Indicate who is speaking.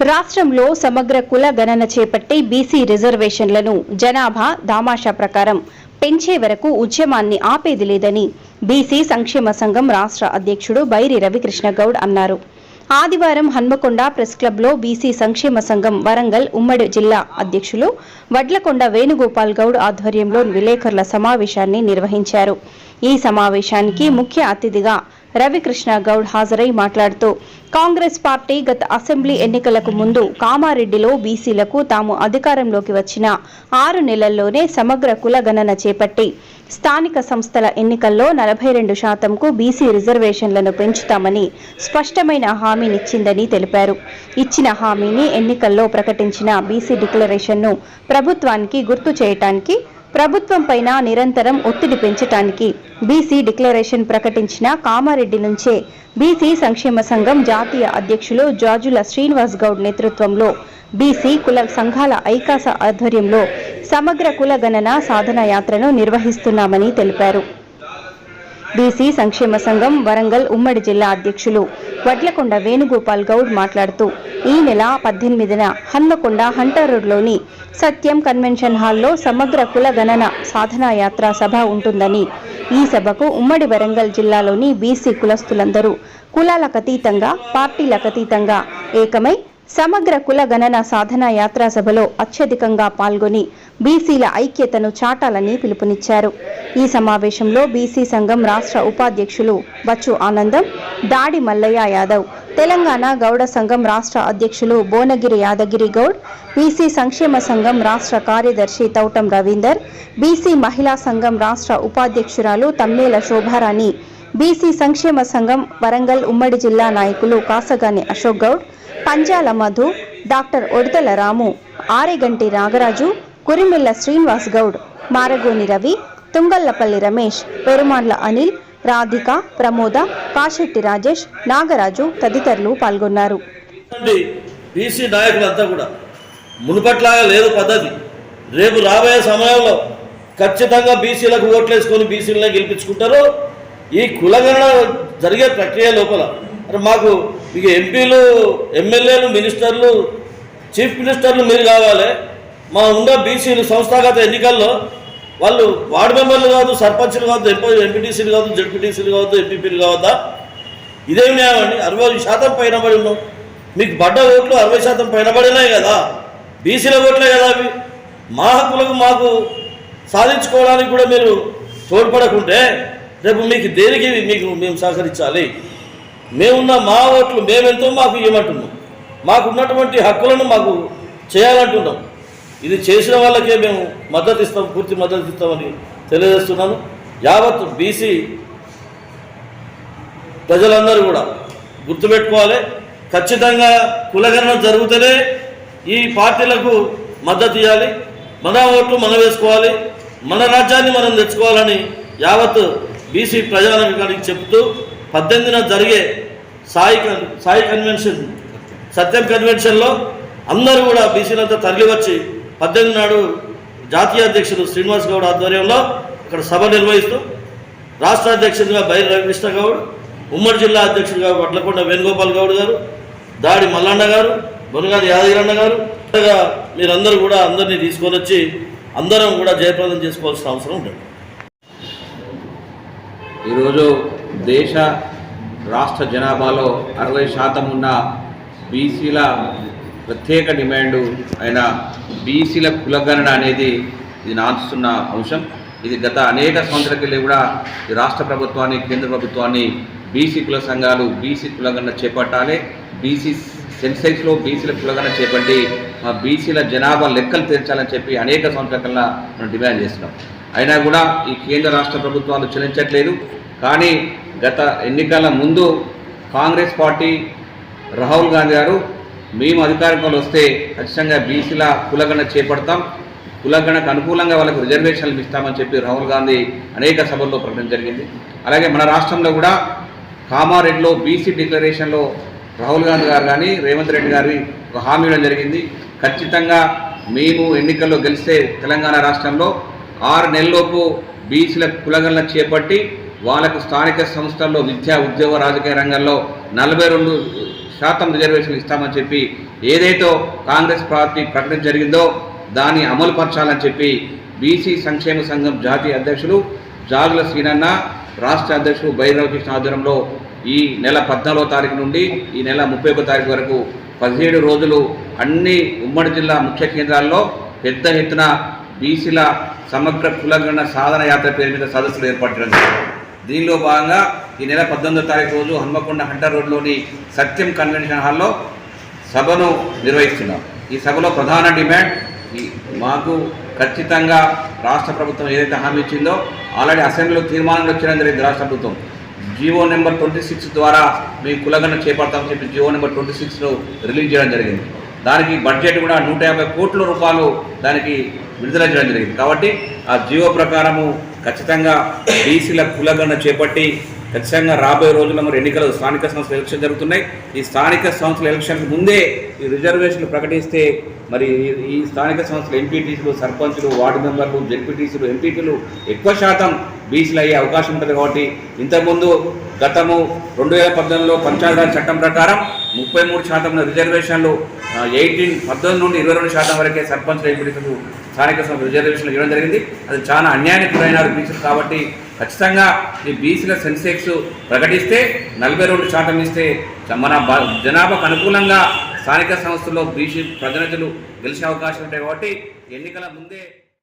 Speaker 1: రాష్ట్రంలో సమగ్ర కుల గణన చేపట్టి బీసీ రిజర్వేషన్లను జనాభా దామాషా ప్రకారం పెంచే వరకు ఉద్యమాన్ని ఆపేది లేదని బీసీ సంక్షేమ సంఘం రాష్ట్ర అధ్యక్షుడు బైరి రవికృష్ణ గౌడ్ అన్నారు. ఆదివారం హన్మకొండ ప్రెస్ క్లబ్లో బీసీ సంక్షేమ సంఘం వరంగల్ ఉమ్మడి జిల్లా అధ్యక్షులు వడ్లకొండ వేణుగోపాల్ గౌడ్ ఆధ్వర్యంలో విలేకరుల సమావేశాన్ని నిర్వహించారు. ఈ సమావేశానికి ముఖ్య అతిథిగా రవికృష్ణ గౌడ్ హాజరై మాట్లాడుతూ కాంగ్రెస్ పార్టీ గత అసెంబ్లీ ఎన్నికలకు ముందు కామారెడ్డిలో బీసీలకు తాము అధికారంలోకి వచ్చిన 6 నెలల్లోనే సమగ్ర కుల గణన చేపట్టి స్థానిక సంస్థల ఎన్నికల్లో 42%కు బీసీ రిజర్వేషన్లను పెంచుతామని స్పష్టమైన హామీనిచ్చిందని తెలిపారు. ఇచ్చిన హామీని ఎన్నికల్లో ప్రకటించిన బీసీ డిక్లరేషన్ను ప్రభుత్వానికి గుర్తు చేయడానికి ప్రభుత్వం పైన నిరంతరం ఒత్తిడి పెంచడానికి బీసీ డిక్లరేషన్ ప్రకటించిన కామారెడ్డి నుంచే బీసీ సంక్షేమ సంఘం జాతీయ అధ్యక్షులు జాజుల శ్రీనివాస్ గౌడ్ నేతృత్వంలో బీసీ కుల సంఘాల ఐకాస ఆధ్వర్యంలో సమగ్ర కుల గణన సాధన యాత్రను నిర్వహిస్తున్నామని తెలిపారు. బీసీ సంక్షేమ సంఘం వరంగల్ ఉమ్మడి జిల్లా అధ్యక్షులు వడ్లకొండ వేణుగోపాల్ గౌడ్ మాట్లాడుతూ ఈ నెల 18న హన్మకొండ హంటర్ రోడ్లోని సత్యం కన్వెన్షన్ హాల్లో సమగ్ర కుల గణన సాధనా యాత్ర సభ ఉంటుందని, ఈ సభకు ఉమ్మడి వరంగల్ జిల్లాలోని బీసీ కులస్తులందరూ కులాలకతీతంగా పార్టీలకతీతంగా ఏకమై సమగ్ర కుల గణన సాధన యాత్రా సభలో అత్యధికంగా పాల్గొని బీసీల ఐక్యతను చాటాలని పిలుపునిచ్చారు. ఈ సమావేశంలో బీసీ సంఘం రాష్ట్ర ఉపాధ్యక్షులు బచ్చు ఆనందం, దాడి మల్లయ్య యాదవ్, తెలంగాణ గౌడ సంఘం రాష్ట్ర అధ్యక్షులు బోనగిరి యాదగిరి గౌడ్, బీసీ సంక్షేమ సంఘం రాష్ట్ర కార్యదర్శి తౌటం రవీందర్, బీసీ మహిళా సంఘం రాష్ట్ర ఉపాధ్యక్షురాలు తమ్మేల శోభారాణి, బీసీ సంక్షేమ సంఘం వరంగల్ ఉమ్మడి జిల్లా నాయకులు కాసగాని అశోక్ గౌడ్, పంజాల మధు, డాక్టర్ ఒడితల రాము, ఆరెగంటి నాగరాజు, కురిమిల్ల శ్రీనివాస్ గౌడ్, మారగోని రవి, తుంగళ్లపల్లి రమేష్, పెరుమాండ్ల అనిల్, రాధిక, ప్రమోద, కాశెట్టి రాజేష్, నాగరాజు తదితరులు పాల్గొన్నారు.
Speaker 2: బీసీ నాయకులంతా కూడా మునుపట్లాగా లేదు పద్ధతి. రేపు రాబోయే సమయంలో ఖచ్చితంగా బీసీలకు ఓట్లేసుకొని బీసీలనే గెలిపించుకుంటారు. ఈ కులగణన జరిగే ప్రక్రియ లోపల మాకు ఇక ఎంపీలు, ఎమ్మెల్యేలు, మినిస్టర్లు, చీఫ్ మినిస్టర్లు మీరు కావాలి. మా ఉన్న బీసీలు సంస్థాగత ఎన్నికల్లో వాళ్ళు వార్డు మెంబర్లు కాదు, సర్పంచ్లు కావద్దు, ఎంపీటీసీలు కావద్దు, జడ్పీటీసీలు కావద్దు, ఎంపీపీలు కావద్దా? ఇదేం న్యాయం అండి? 60% పైన పడి ఉన్నాం. మీకు పడ్డ ఓట్లు 60% పైన పడినాయి కదా, బీసీల ఓట్లే కదా అవి. మా హక్కులకు మాకు సాధించుకోవడానికి కూడా మీరు తోడ్పడకుంటే రేపు మీకు దేనికి మేము సహకరించాలి? మేమున్న మా ఓట్లు మేమెంతో మాకు ఇవ్వమంటున్నాం. మాకున్నటువంటి హక్కులను మాకు చేయాలంటున్నాం. ఇది చేసిన వాళ్ళకే మేము మద్దతు ఇస్తాం, పూర్తి మద్దతు ఇస్తామని తెలియజేస్తున్నాను. యావత్ బీసీ ప్రజలందరూ కూడా గుర్తుపెట్టుకోవాలి. ఖచ్చితంగా కులగణన జరుగుతూనే ఈ పార్టీలకు మద్దతు ఇవ్వాలి. మన ఓట్లు మనం వేసుకోవాలి, మన రాజ్యాన్ని మనం తెచ్చుకోవాలని యావత్ బీసీ ప్రజానికానికి చెప్తూ 18న జరిగే సాయి కన్వెన్షన్, సత్యం కన్వెన్షన్లో అందరూ కూడా బీసీలంతా తరలి వచ్చి 18 నాడు జాతీయ అధ్యక్షుడు శ్రీనివాస్ గౌడ్ ఆధ్వర్యంలో ఇక్కడ సభ నిర్వహిస్తూ రాష్ట్ర అధ్యక్షుడిగా బైరి రవికృష్ణ గౌడ్, ఉమ్మడి జిల్లా అధ్యక్షుడిగా వడ్లకొండ వేణుగోపాల్ గౌడ్ గారు, దాడి మల్లన్న గారు, బొనగారి యాదగిరన్న గారు, మీరందరూ కూడా అందరినీ తీసుకొని వచ్చి అందరం కూడా జయప్రదం చేసుకోవాల్సిన అవసరం ఉంటుంది.
Speaker 3: ఈరోజు దేశ రాష్ట్ర జనాభాలో 60% ఉన్న బీసీల ప్రత్యేక డిమాండు అయిన బీసీల కులగణన అనేది ఇది నాస్తున్న అంశం. ఇది గత అనేక సంవత్సరాల కూడా ఈ రాష్ట్ర ప్రభుత్వాన్ని, కేంద్ర ప్రభుత్వాన్ని బీసీ కుల సంఘాలు బీసీ కులగణన చేపట్టాలి, బీసీ సెన్సెక్స్లో బీసీల కులగణన చేపట్టి బీసీల జనాభా లెక్కలు తీర్చాలని చెప్పి అనేక సంవత్సరాల కల్లా మనం డిమాండ్ చేస్తున్నాం. అయినా కూడా ఈ కేంద్ర రాష్ట్ర ప్రభుత్వాలు చెల్లించట్లేదు. కానీ గత ఎన్నికల ముందు కాంగ్రెస్ పార్టీ రాహుల్ గాంధీ గారు మేము అధికారంలో వస్తే ఖచ్చితంగా బీసీల కులగణన చేపడతాం, కులగణనకు అనుకూలంగా వాళ్ళకు రిజర్వేషన్లు ఇస్తామని చెప్పి రాహుల్ గాంధీ అనేక సభల్లో ప్రకటన జరిగింది. అలాగే మన రాష్ట్రంలో కూడా కామారెడ్డిలో బీసీ డిక్లరేషన్లో రాహుల్ గాంధీ గారు కానీ రేవంత్ రెడ్డి గారి ఒక హామీ ఇవ్వడం జరిగింది. ఖచ్చితంగా మేము ఎన్నికల్లో గెలిస్తే తెలంగాణ రాష్ట్రంలో 6 నెలల్లోపు బీసీల కులగణన చేపట్టి వాళ్ళకు స్థానిక సంస్థల్లో విద్యా, ఉద్యోగ, రాజకీయ రంగంలో 42% రిజర్వేషన్లు ఇస్తామని చెప్పి ఏదైతే కాంగ్రెస్ పార్టీ ప్రకటన జరిగిందో దాన్ని అమలు పరచాలని చెప్పి బీసీ సంక్షేమ సంఘం జాతీయ అధ్యక్షులు జాగుల శ్రీనన్న, రాష్ట్ర అధ్యక్షుడు బైరవ కృష్ణ ఆధ్వర్యంలో ఈ నెల 14వ తారీఖు నుండి ఈ నెల 31వ తారీఖు వరకు 17 రోజులు అన్ని ఉమ్మడి జిల్లా ముఖ్య కేంద్రాల్లో పెద్ద ఎత్తున బీసీల సమగ్ర కులగణన సాధన యాత్ర పేరు మీద సదస్సులు ఏర్పాటు చేయడం జరిగింది. దీనిలో భాగంగా ఈ నెల 18వ తారీఖు రోజు హన్మకొండ హంటర్ రోడ్లోని సత్యం కన్వెన్షన్ హాల్లో సభను నిర్వహిస్తున్నాం. ఈ సభలో ప్రధాన డిమాండ్ మాకు ఖచ్చితంగా రాష్ట్ర ప్రభుత్వం ఏదైతే హామీ ఇచ్చిందో ఆల్రెడీ అసెంబ్లీలో తీర్మానంలో వచ్చడం జరిగింది. రాష్ట్ర ప్రభుత్వం జీవో నెంబర్ 26 ద్వారా మీ కులగణన చేపడతామని చెప్పి జీవో నెంబర్ 26ను రిలీజ్ చేయడం జరిగింది. దానికి బడ్జెట్ కూడా 150 కోట్ల రూపాయలు దానికి విడుదల చేయడం జరిగింది. కాబట్టి ఆ జీవో ప్రకారము ఖచ్చితంగా బీసీల కులగణన చేపట్టి ఖచ్చితంగా రాబోయే రోజుల్లో మరి ఎన్నికలు స్థానిక సంస్థల ఎలక్షన్ జరుగుతున్నాయి. ఈ స్థానిక సంస్థల ఎలక్షన్కి ముందే ఈ రిజర్వేషన్లు ప్రకటిస్తే మరి ఈ స్థానిక సంస్థల ఎంపీటీసీలు, సర్పంచులు, వార్డు మెంబర్లు, జెడ్పీటీసీలు, ఎంపీటీలు ఎక్కువ శాతం బీసీలు అయ్యే అవకాశం ఉంటుంది. కాబట్టి ఇంతకుముందు గతము 2018లో పంచాయతీరాజ్ చట్టం ప్రకారం 33% రిజర్వేషన్లు 18 నుండి 22% వరకే సర్పంచులు, ఎంపీటీసీలు స్థానిక సంస్థల రిజర్వేషన్లు ఇవ్వడం జరిగింది. అది చాలా అన్యాయానికి గురైనారు బీసీలు. కాబట్టి ఖచ్చితంగా ఈ బీసీల సెన్సెక్స్ ప్రకటిస్తే 42% ఇస్తే మన జనాభాకు అనుకూలంగా స్థానిక సంస్థల్లో బీసీ ప్రతినిధులు గెలిచే అవకాశం ఉంటాయి. కాబట్టి ఎన్నికల ముందే